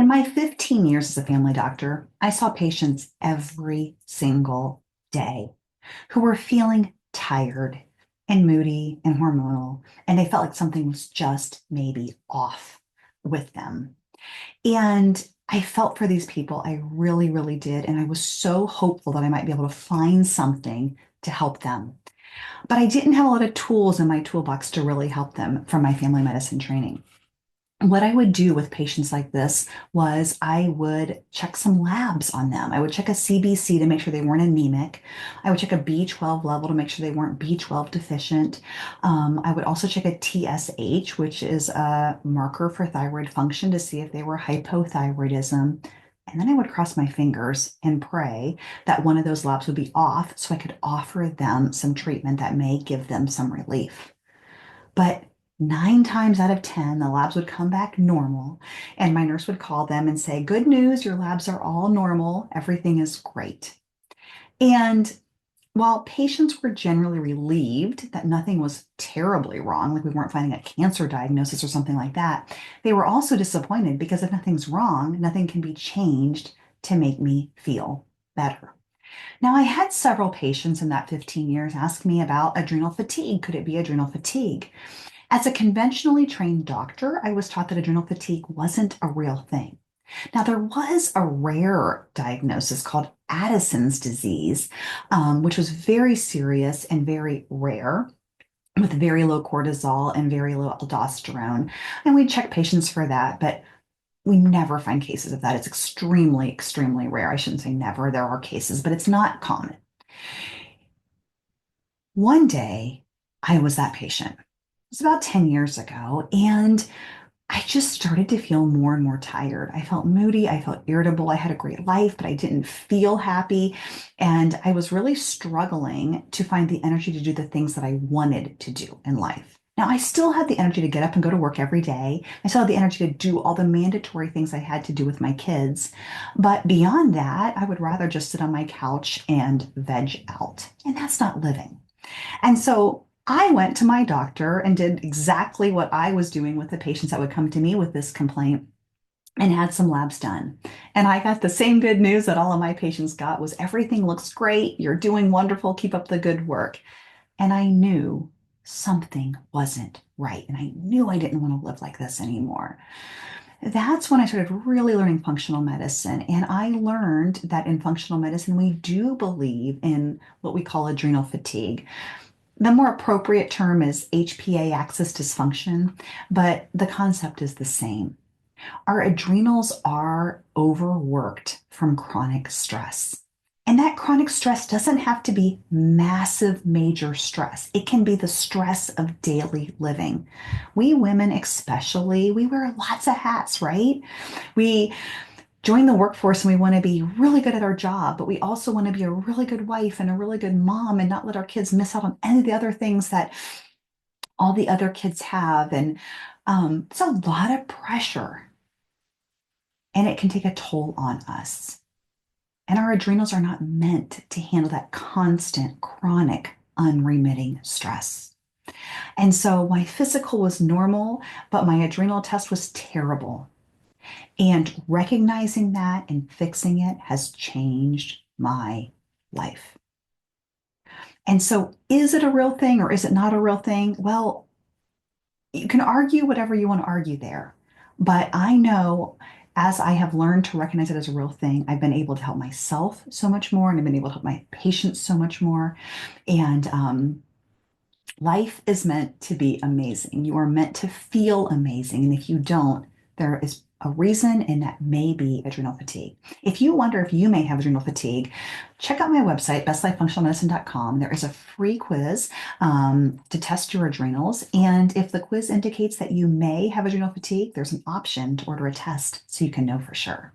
my 15 years as a family doctor, I saw patients every single day who were feeling tired and moody and hormonal, and they felt like something was just maybe off with them. And I felt for these people. I really, really did. And I was so hopeful that I might be able to find something to help them. But I didn't have a lot of tools in my toolbox to really help them from my family medicine training. What I would do with patients like this was I would check some labs on them. I would check a CBC to make sure they weren't anemic. I would check a B12 level to make sure they weren't B12 deficient. I would also check a TSH, which is a marker for thyroid function, to see if they were hypothyroidism. And then I would cross my fingers and pray that one of those labs would be off so I could offer them some treatment that may give them some relief. But 9 times out of 10, the labs would come back normal, and my nurse would call them and say, "Good news, your labs are all normal. Everything is great." And while patients were generally relieved that nothing was terribly wrong, like we weren't finding a cancer diagnosis or something like that, they were also disappointed because if nothing's wrong, nothing can be changed to make me feel better. Now, I had several patients in that 15 years ask me about adrenal fatigue. Could it be adrenal fatigue? As a conventionally trained doctor, I was taught that adrenal fatigue wasn't a real thing. Now, there was a rare diagnosis called Addison's disease, which was very serious and very rare, with very low cortisol and very low aldosterone. And we check patients for that, but we never find cases of that. It's extremely, extremely rare. I shouldn't say never. There are cases, but it's not common. One day, I was that patient. It was about 10 years ago, and I just started to feel more and more tired. I felt moody. I felt irritable. I had a great life, but I didn't feel happy. And I was really struggling to find the energy to do the things that I wanted to do in life. Now, I still had the energy to get up and go to work every day. I still had the energy to do all the mandatory things I had to do with my kids. But beyond that, I would rather just sit on my couch and veg out. And that's not living. And so I went to my doctor and did exactly what I was doing with the patients that would come to me with this complaint and had some labs done. And I got the same good news that all of my patients got was everything looks great. You're doing wonderful. Keep up the good work. And I knew something wasn't right. And I knew I didn't want to live like this anymore. That's when I started really learning functional medicine. And I learned that in functional medicine, we do believe in what we call adrenal fatigue. The more appropriate term is HPA axis dysfunction, but the concept is the same. Our adrenals are overworked from chronic stress. And that chronic stress doesn't have to be massive, major stress. It can be the stress of daily living. We women, especially, we wear lots of hats, right? We join the workforce and we want to be really good at our job, but we also want to be a really good wife and a really good mom and not let our kids miss out on any of the other things that all the other kids have. And it's a lot of pressure and it can take a toll on us. And our adrenals are not meant to handle that constant, chronic, unremitting stress. And so my physical was normal, but my adrenal test was terrible. And recognizing that and fixing it has changed my life. And so, is it a real thing or is it not a real thing? Well, you can argue whatever you want to argue there. But I know as I have learned to recognize it as a real thing, I've been able to help myself so much more and I've been able to help my patients so much more. And life is meant to be amazing. You are meant to feel amazing. And if you don't, there is a reason, and that may be adrenal fatigue. If you wonder if you may have adrenal fatigue, check out my website, bestlifefunctionalmedicine.com. There is a free quiz to test your adrenals. And if the quiz indicates that you may have adrenal fatigue, there's an option to order a test so you can know for sure.